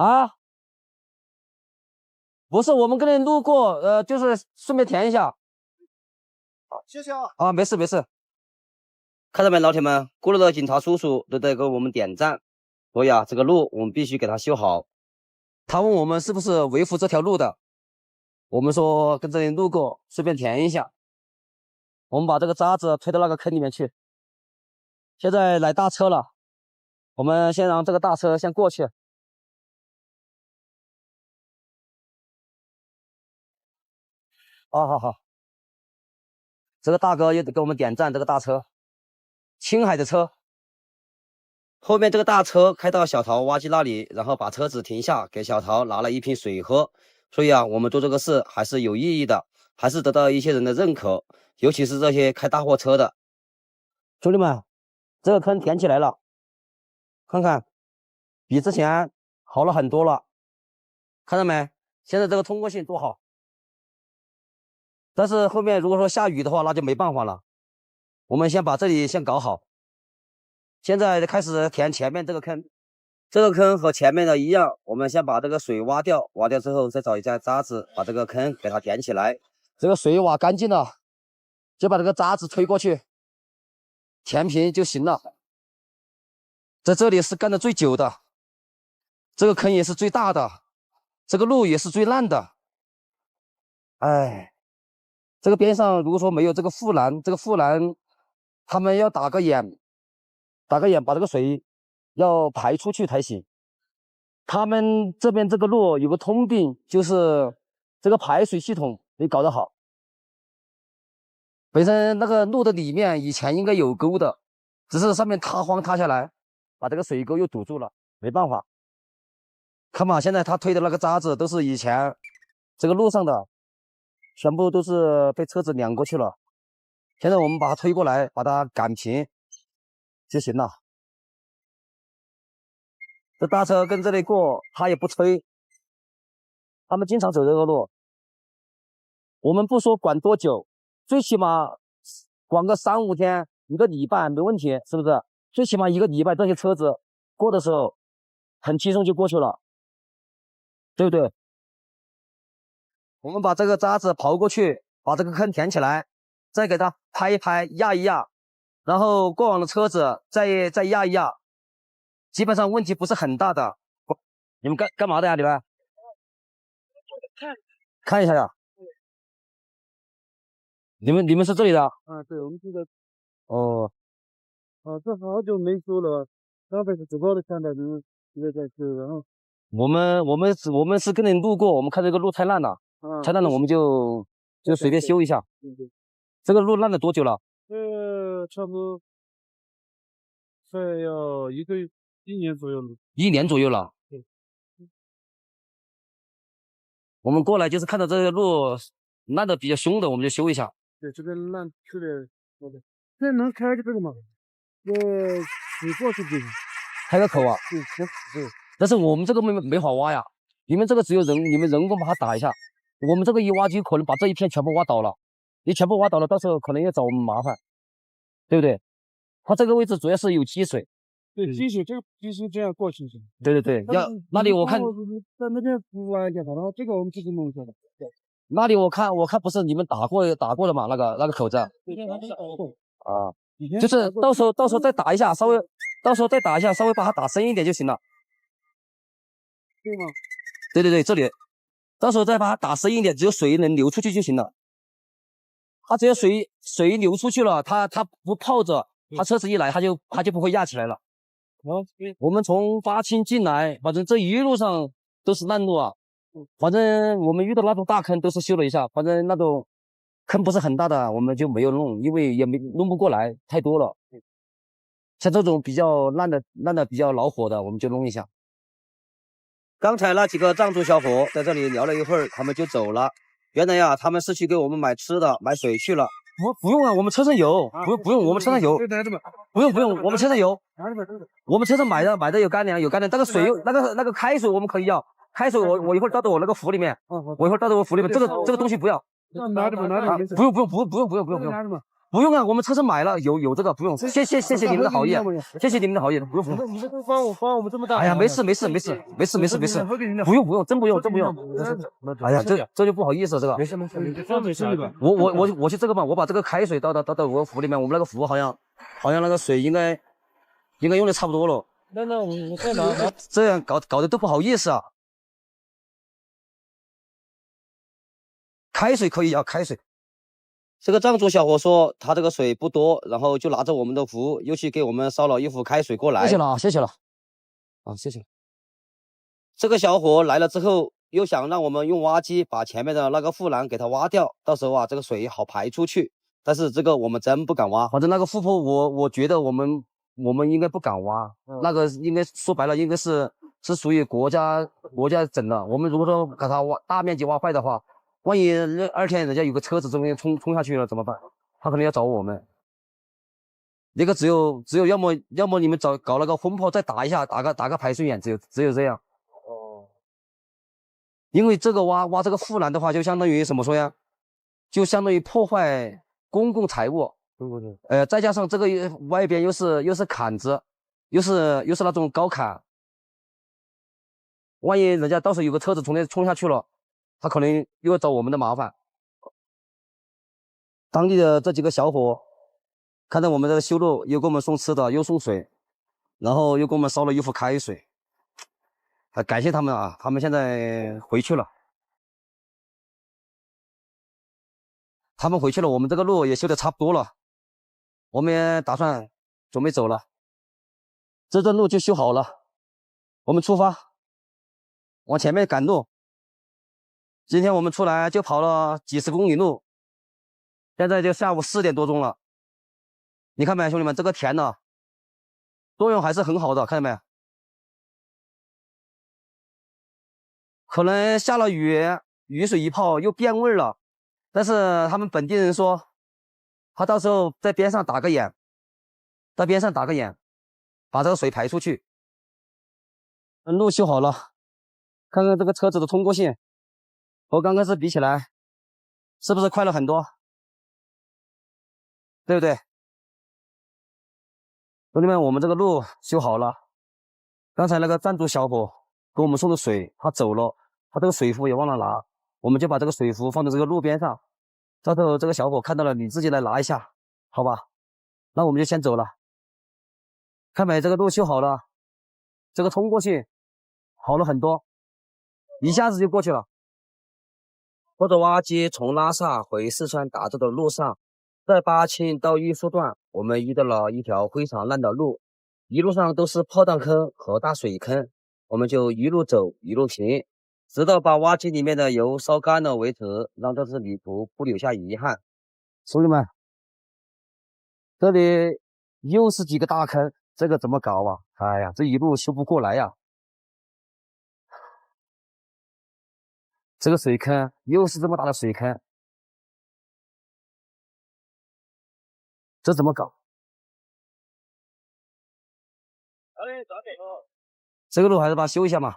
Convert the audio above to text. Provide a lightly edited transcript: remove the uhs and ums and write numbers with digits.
啊，不是，我们跟人路过，就是顺便填一下。好，谢谢啊。啊，没事没事。看到没，老铁们，过路的警察叔叔都在给我们点赞，所以啊，这个路我们必须给它修好。他问我们是不是维护这条路的，我们说跟这里路过，顺便填一下。我们把这个渣子推到那个坑里面去。现在来大车了，我们先让这个大车先过去。好，这个大哥也得给我们点赞，这个大车，青海的车。后面这个大车开到小桃挖机那里，然后把车子停下，给小桃拿了一瓶水喝。所以啊，我们做这个事还是有意义的，还是得到一些人的认可，尤其是这些开大货车的。兄弟们，这个坑填起来了，看看，比之前好了很多了，看到没？现在这个通过性多好。但是后面如果说下雨的话，那就没办法了。我们先把这里先搞好。现在开始填前面这个坑，这个坑和前面的一样，我们先把这个水挖掉，挖掉之后再找一架渣子把这个坑给它填起来。这个水挖干净了，就把这个渣子推过去，填平就行了。在这里是干的最久的，这个坑也是最大的，这个路也是最烂的。哎，这个边上如果说没有这个护栏，他们要打个眼把这个水要排出去才行。他们这边这个路有个通病，就是这个排水系统没搞得好。本身那个路的里面以前应该有沟的，只是上面塌下来，把这个水沟又堵住了，没办法。看嘛，现在他推的那个渣子都是以前这个路上的，全部都是被车子碾过去了。现在我们把它推过来，把它擀平就行了。这大车跟这里过，他也不催，他们经常走这个路。我们不说管多久，最起码管个3、5天，1个礼拜没问题，是不是？最起码1个礼拜，这些车子过的时候很轻松就过去了，对不对？我们把这个渣子刨过去，把这个坑填起来，再给它拍一拍，压一压，然后过往的车子再压一压，基本上问题不是很大的。你们干嘛的呀？你们看一下呀。你们是这里的？啊，对，我们这个哦，这好久没修了，上辈子只包的300多，现在在修，然后我们是跟人路过，我们看这个路太烂了，太烂了，我们就随便修一下。对。这个路烂了多久了？差不多快要1年左右了。1年左右了。对。我们过来就是看到这个路烂的比较凶的，我们就修一下。对，这边烂特别多的。这能开个这个吗？水过去就行。开个口啊？对。但是我们这个没法挖呀，你们这个只有你们人工把它打一下，我们这个一挖就可能把这一片全部挖倒了。你全部挖倒了，到时候可能要找我们麻烦，对不对？它这个位置主要是有积水。对，积水，这个积水这样过去行。对，那里我看在那边挖一下，然后这个我们自己弄一下的。那里我看不是你们打过的嘛？那个口子啊，就是到时候再打一下，稍微把它打深一点就行了。对吗？对，这里到时候再把它打深一点，只有水能流出去就行了。它只要水流出去了，它不泡着，它车子一来它就不会压起来了。我们从巴青进来，反正这一路上都是烂路啊。反正我们遇到那种大坑都是修了一下，反正那种坑不是很大的我们就没有弄，因为也没弄不过来，太多了。像这种比较烂的比较恼火的，我们就弄一下。刚才那几个藏族小伙在这里聊了一会儿，他们就走了。原来呀，他们是去给我们买吃的、买水去了。不用啊，我们车上有，不用，我们车上有。不用，我们车上有。我们车上买的有干粮，那个水那个开水我们可以要。开水我一会儿倒到我那个壶里面，这个东西不要。不用。不用啊，我们车上买了，有这个不用。谢谢你们的好意，谢谢你们的好意，不用。你们都帮我们这么大。哎呀，没事，不用，真不用。哎呀，这就不好意思，这个。没事，我去这个吧，我把这个开水倒我个壶里面，我们那个壶好像那个水应该用的差不多了。那我再拿。这样搞得都不好意思啊。开水可以啊，开水。这个藏族小伙说他这个水不多，然后就拿着我们的壶，又去给我们烧了一壶开水过来。谢谢了。啊，谢谢。这个小伙来了之后，又想让我们用挖机把前面的那个护栏给它挖掉，到时候啊，这个水好排出去。但是这个我们真不敢挖，反正那个护坡我觉得我们应该不敢挖，那个应该说白了应该是属于国家整的。我们如果说把它大面积挖坏的话，万一2天人家有个车子中间冲下去了怎么办？他可能要找我们。那个只有要么你们搞那个风炮再打一下，打个排水眼，只有这样。哦。因为这个挖这个护栏的话，就相当于怎么说呀？就相当于破坏公共财物。再加上这个外边又是坎子，又是那种高坎，万一人家到时候有个车子从那冲下去了，他可能又要找我们的麻烦。当地的这几个小伙看到我们这个修路，又给我们送吃的，又送水，然后又给我们烧了一壶开水，感谢他们啊！他们现在回去了，我们这个路也修得差不多了，我们也打算准备走了，这段路就修好了，我们出发，往前面赶路。今天我们出来就跑了几十公里路，现在就下午4点多钟了。你看没，兄弟们，这个田呢，作用还是很好的，看见没？可能下了雨，雨水一泡又变味了，但是他们本地人说，他到时候在边上打个眼，把这个水排出去。路修好了，看看这个车子的通过性，和刚开始比起来，是不是快了很多？对不对？兄弟们，我们这个路修好了。刚才那个藏族小伙给我们送的水，他走了，他这个水壶也忘了拿，我们就把这个水壶放在这个路边上。到时候这个小伙看到了，你自己来拿一下，好吧？那我们就先走了。看没，这个路修好了，这个通过性好了很多，一下子就过去了。拖着挖机从拉萨回四川达州的路上，在巴青到玉树段，我们遇到了一条非常烂的路，一路上都是破弹坑和大水坑，我们就一路走一路停，直到把挖机里面的油烧干了为止，让这次旅途不留下遗憾。兄弟们，这里又是几个大坑，这个怎么搞啊？哎呀，这一路修不过来呀。这个水坑又是这么大的水坑，这怎么搞？这个路还是把它修一下嘛。